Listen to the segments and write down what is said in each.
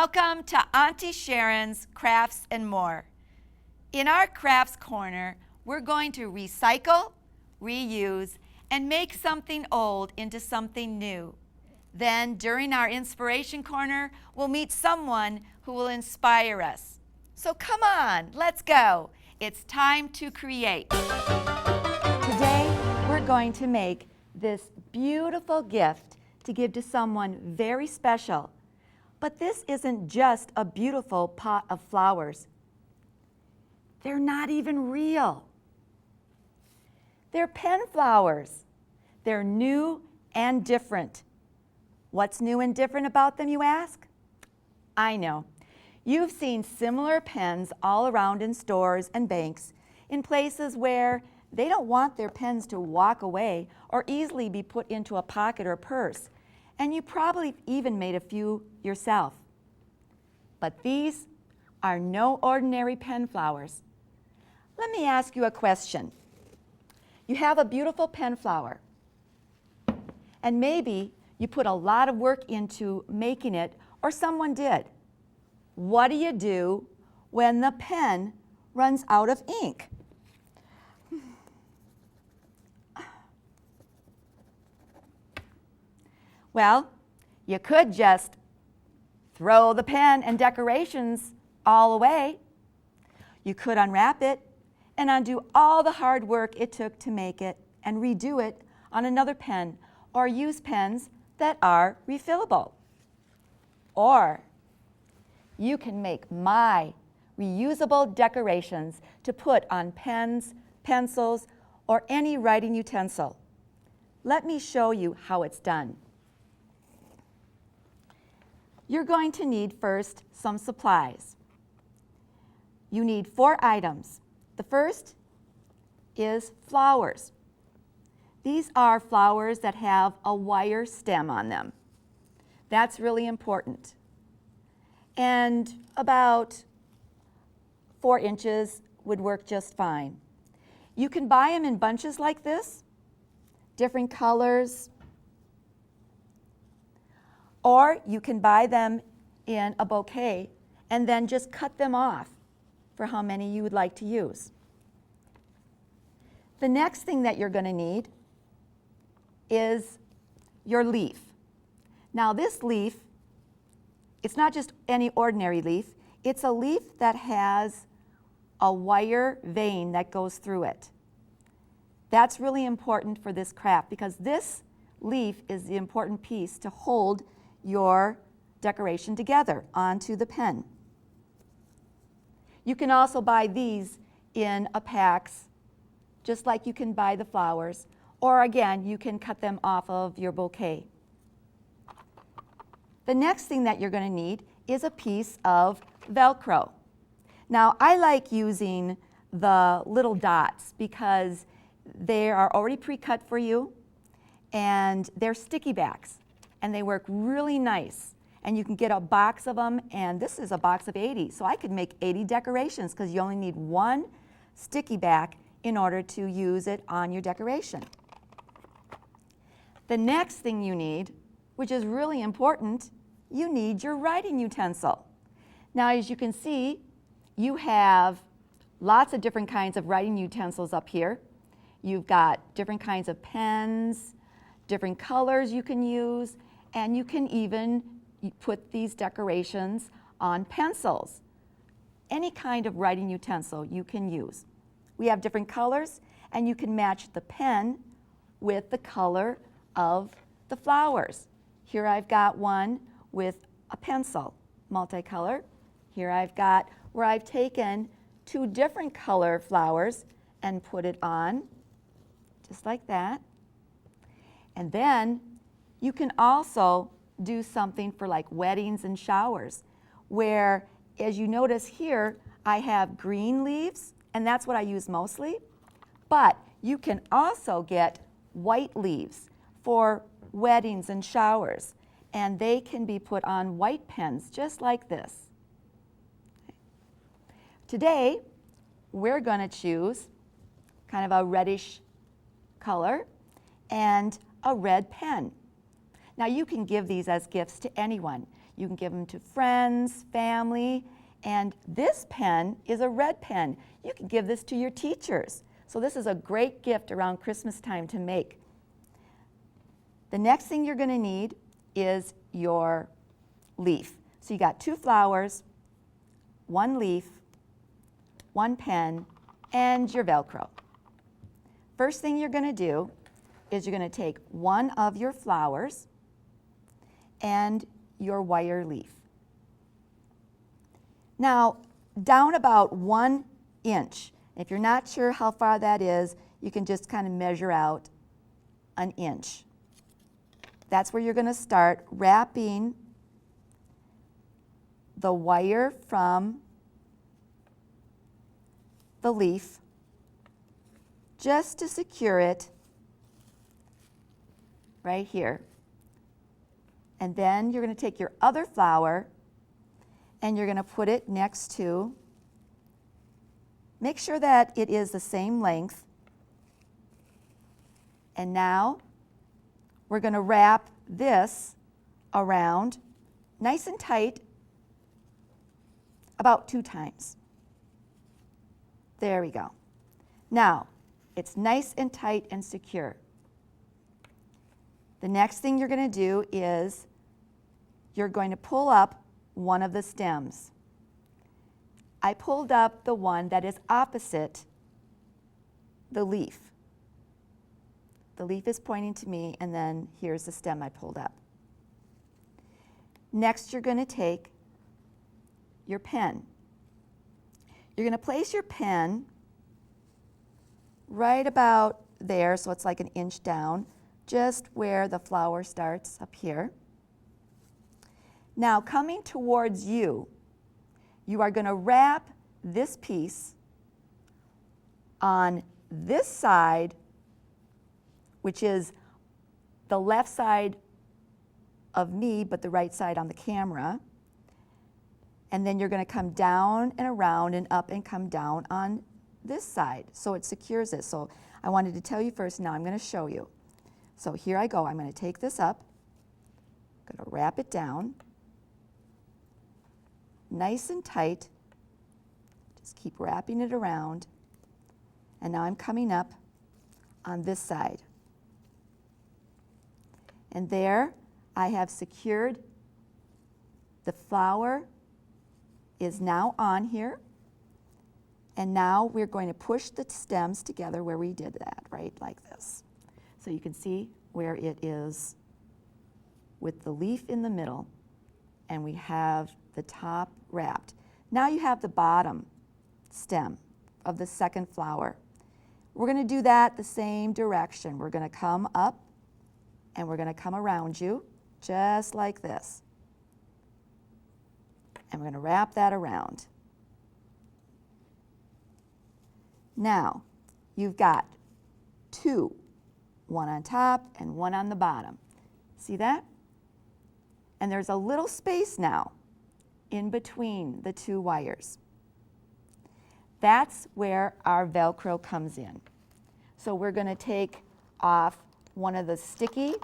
Welcome to Auntie Sharon's Crafts and More. In our Crafts Corner, we're going to recycle, reuse, and make something old into something new. Then, during our Inspiration Corner, we'll meet someone who will inspire us. So come on, let's go. It's time to create. Today, we're going to make this beautiful gift to give to someone very special. But this isn't just a beautiful pot of flowers. They're not even real. They're pen flowers. They're new and different. What's new and different about them, you ask? I know. You've seen similar pens all around in stores and banks, in places where they don't want their pens to walk away or easily be put into a pocket or purse. And you probably even made a few yourself. But these are no ordinary pen flowers. Let me ask you a question. You have a beautiful pen flower, and maybe you put a lot of work into making it, or someone did. What do you do when the pen runs out of ink? Well, you could just throw the pen and decorations all away. You could unwrap it and undo all the hard work it took to make it and redo it on another pen, or use pens that are refillable. Or you can make my reusable decorations to put on pens, pencils, or any writing utensil. Let me show you how it's done. You're going to need first some supplies. You need 4 items. The first is flowers. These are flowers that have a wire stem on them. That's really important. And about 4 inches would work just fine. You can buy them in bunches like this, different colors, or you can buy them in a bouquet and then just cut them off for how many you would like to use. The next thing that you're going to need is your leaf. Now this leaf, it's not just any ordinary leaf, it's a leaf that has a wire vein that goes through it. That's really important for this craft because this leaf is the important piece to hold your decoration together onto the pen. You can also buy these in a packs, just like you can buy the flowers, or again, you can cut them off of your bouquet. The next thing that you're going to need is a piece of Velcro. Now, I like using the little dots because they are already pre-cut for you, and they're sticky backs. And they work really nice. And you can get a box of them, and this is a box of 80. So I could make 80 decorations because you only need 1 sticky back in order to use it on your decoration. The next thing you need, which is really important, you need your writing utensil. Now, as you can see, you have lots of different kinds of writing utensils up here. You've got different kinds of pens, different colors you can use, and you can even put these decorations on pencils. Any kind of writing utensil you can use. We have different colors, and you can match the pen with the color of the flowers. Here I've got one with a pencil, multicolor. Here I've got where I've taken 2 different color flowers and put it on, just like that. And then you can also do something for like weddings and showers, where, as you notice here, I have green leaves, and that's what I use mostly. But you can also get white leaves for weddings and showers, and they can be put on white pens just like this. Today, we're going to choose kind of a reddish color and a red pen. Now you can give these as gifts to anyone. You can give them to friends, family, and this pen is a red pen. You can give this to your teachers. So this is a great gift around Christmas time to make. The next thing you're going to need is your leaf. So you got 2 flowers, 1 leaf, 1 pen, and your Velcro. First thing you're going to do is you're going to take one of your flowers and your wire leaf. Now, down about 1 inch. If you're not sure how far that is, you can just kind of measure out an inch. That's where you're going to start wrapping the wire from the leaf just to secure it right here. And then you're going to take your other flower and you're going to put it next to, make sure that it is the same length. And now we're going to wrap this around nice and tight about 2 times. There we go. Now, it's nice and tight and secure. The next thing you're going to do is you're going to pull up one of the stems. I pulled up the one that is opposite the leaf. The leaf is pointing to me, and then here's the stem I pulled up. Next, you're going to take your pen. You're going to place your pen right about there, so it's like an inch down, just where the flower starts up here. Now, coming towards you, you are going to wrap this piece on this side, which is the left side of me, but the right side on the camera. And then you're going to come down and around and up and come down on this side, so it secures it. So I wanted to tell you first, now I'm going to show you. So here I go. I'm going to take this up, I'm going to wrap it down, nice and tight. Just keep wrapping it around. And now I'm coming up on this side. And there I have secured the flower is now on here. And now we're going to push the stems together where we did that, right, like this. So you can see where it is with the leaf in the middle, and we have the top wrapped. Now you have the bottom stem of the second flower. We're going to do that the same direction. We're going to come up and we're going to come around you just like this. And we're going to wrap that around. Now, you've got 2, one on top and one on the bottom. See that? And there's a little space now in between the 2 wires. That's where our Velcro comes in. So we're going to take off one of the sticky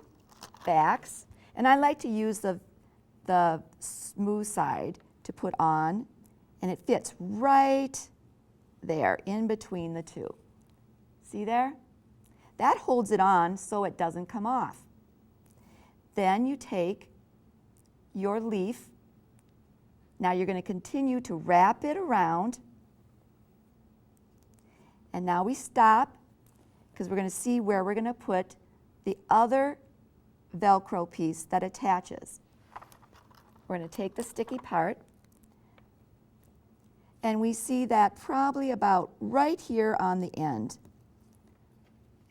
backs, and I like to use the smooth side to put on, and it fits right there in between the 2. See there? That holds it on so it doesn't come off. Then you take your leaf. Now you're going to continue to wrap it around. And now we stop because we're going to see where we're going to put the other Velcro piece that attaches. We're going to take the sticky part, and we see that probably about right here on the end.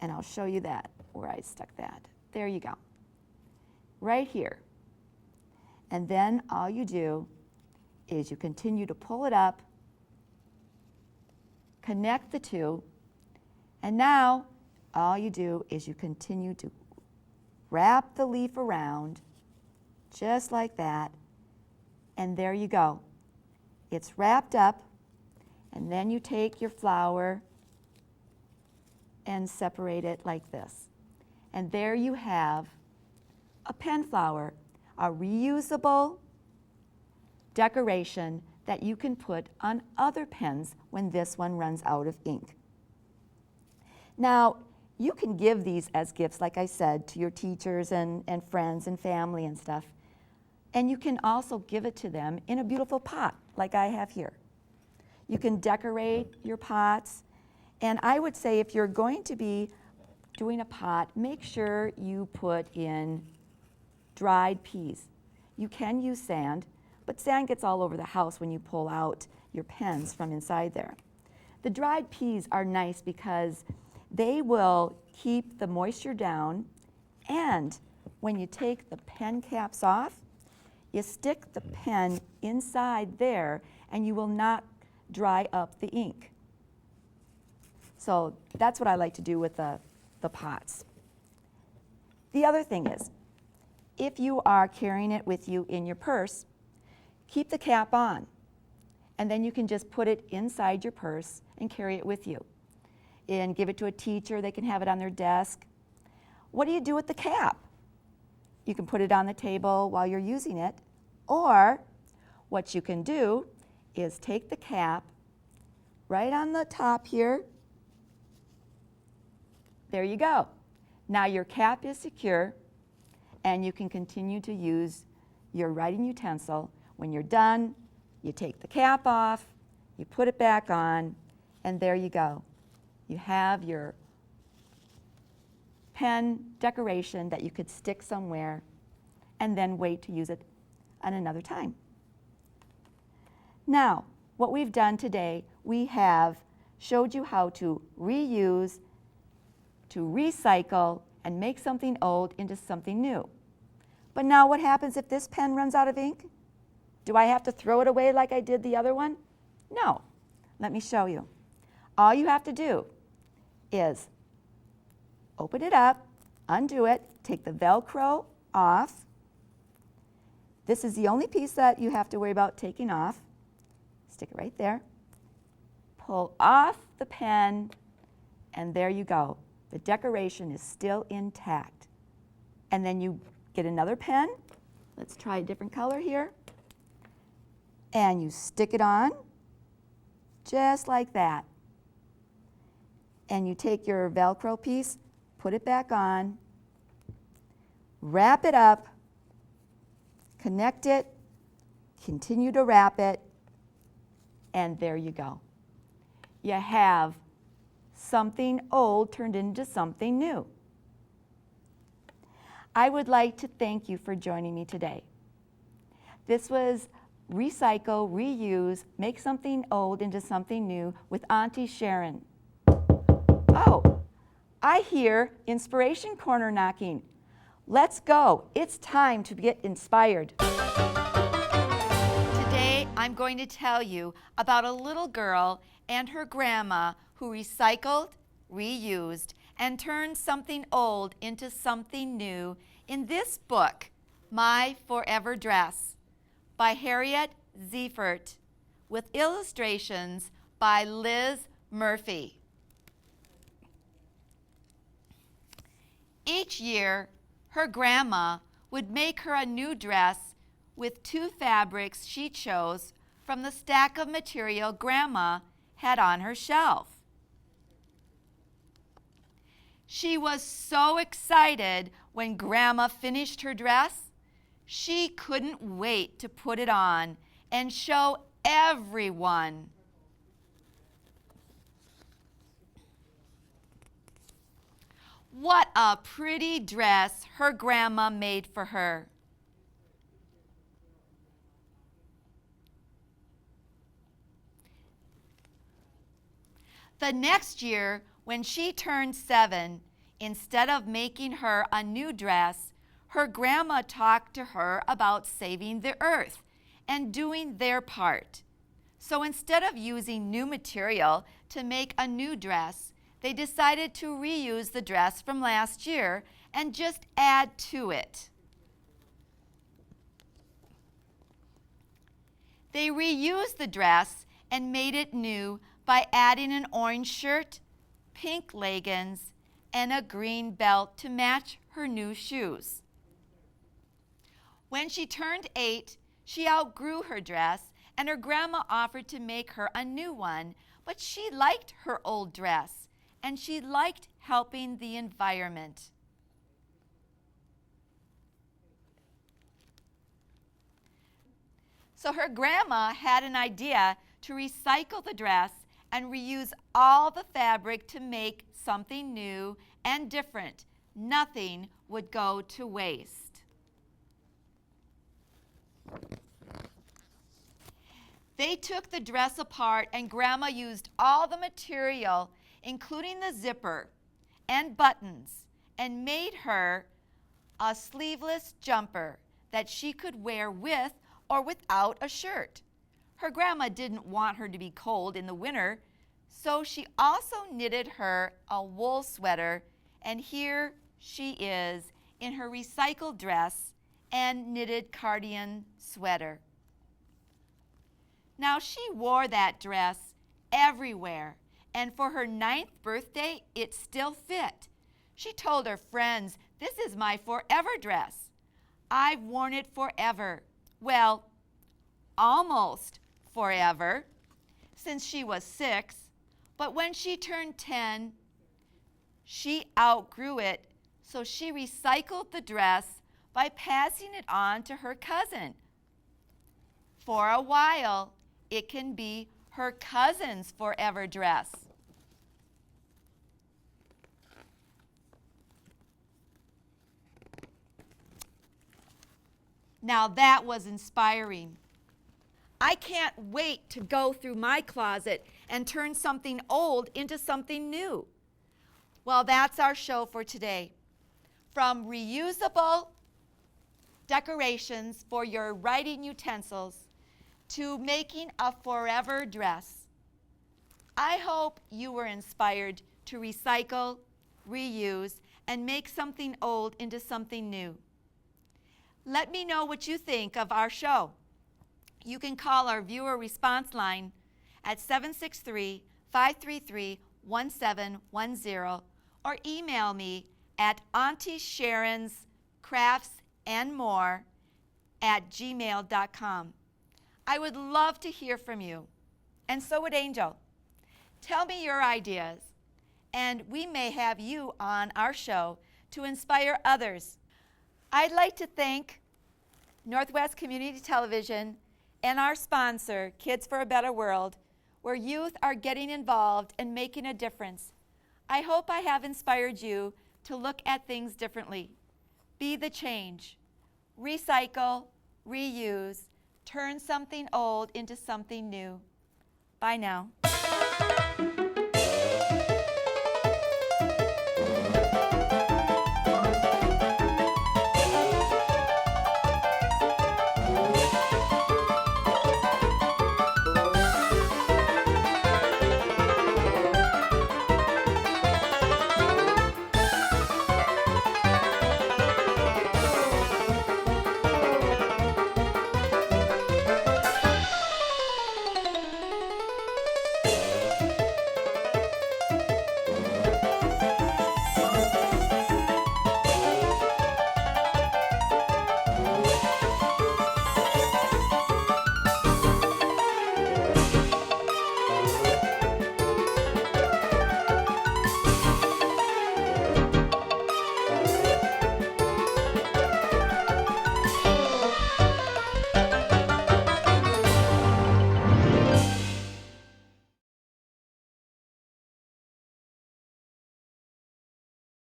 And I'll show you that, where I stuck that. There you go. Right here. And then all you do is you continue to pull it up, connect the 2, and now all you do is you continue to wrap the leaf around just like that, and there you go. It's wrapped up, and then you take your flower and separate it like this. And there you have a pen flower, a reusable decoration that you can put on other pens when this one runs out of ink. Now, you can give these as gifts, like I said, to your teachers and friends and family and stuff. And you can also give it to them in a beautiful pot, like I have here. You can decorate your pots. And I would say if you're going to be doing a pot, make sure you put in dried peas. You can use sand, but sand gets all over the house when you pull out your pens from inside there. The dried peas are nice because they will keep the moisture down, and when you take the pen caps off, you stick the pen inside there and you will not dry up the ink. So that's what I like to do with the pots. The other thing is, if you are carrying it with you in your purse, keep the cap on, and then you can just put it inside your purse and carry it with you. And give it to a teacher, they can have it on their desk. What do you do with the cap? You can put it on the table while you're using it, or what you can do is take the cap right on the top here. There you go. Now your cap is secure, and you can continue to use your writing utensil. When you're done, you take the cap off, you put it back on, and there you go. You have your pen decoration that you could stick somewhere and then wait to use it at another time. Now, what we've done today, we have showed you how to reuse, to recycle, and make something old into something new. But now what happens if this pen runs out of ink? Do I have to throw it away like I did the other one? No. Let me show you. All you have to do is open it up, undo it, take the Velcro off. This is the only piece that you have to worry about taking off. Stick it right there. Pull off the pen, and there you go. The decoration is still intact. And then you get another pen. Let's try a different color here. And you stick it on, just like that. And you take your Velcro piece, put it back on, wrap it up, connect it, continue to wrap it, and there you go. You have something old turned into something new. I would like to thank you for joining me today. This was Recycle, Reuse, Make Something Old into Something New with Auntie Sharon. Oh, I hear Inspiration Corner knocking. Let's go. It's time to get inspired. Today, I'm going to tell you about a little girl and her grandma who recycled, reused, and turned something old into something new in this book, My Forever Dress, by Harriet Ziefert, with illustrations by Liz Murphy. Each year, her grandma would make her a new dress with 2 fabrics she chose from the stack of material Grandma had on her shelf. She was so excited when Grandma finished her dress, she couldn't wait to put it on and show everyone. What a pretty dress her grandma made for her. The next year, when she turned 7, instead of making her a new dress, her grandma talked to her about saving the earth and doing their part. So instead of using new material to make a new dress, they decided to reuse the dress from last year and just add to it. They reused the dress and made it new by adding an orange shirt, pink leggings, and a green belt to match her new shoes. When she turned 8, She outgrew her dress, and her grandma offered to make her a new one, but she liked her old dress, and she liked helping the environment. So her grandma had an idea to recycle the dress and reuse all the fabric to make something new and different. Nothing would go to waste. They took the dress apart, and Grandma used all the material, including the zipper and buttons, and made her a sleeveless jumper that she could wear with or without a shirt. Her grandma didn't want her to be cold in the winter, so she also knitted her a wool sweater, and here she is in her recycled dress and knitted cardigan sweater. Now she wore that dress everywhere, and for her 9th birthday, it still fit. She told her friends, "This is my forever dress. I've worn it forever." Well, almost forever, since she was 6, but when she turned 10, she outgrew it, so she recycled the dress by passing it on to her cousin. For a while, it can be her cousin's forever dress. Now that was inspiring. I can't wait to go through my closet and turn something old into something new. Well, that's our show for today. From reusable decorations for your writing utensils to making a forever dress. I hope you were inspired to recycle, reuse, and make something old into something new. Let me know what you think of our show. You can call our viewer response line at 763-533-1710 or email me at Auntie Sharon's Crafts and More @gmail.com. I would love to hear from you, and so would Angel. Tell me your ideas, and we may have you on our show to inspire others. I'd like to thank Northwest Community Television and our sponsor, Kids for a Better World, where youth are getting involved and making a difference. I hope I have inspired you to look at things differently. Be the change. Recycle, reuse, turn something old into something new. Bye now.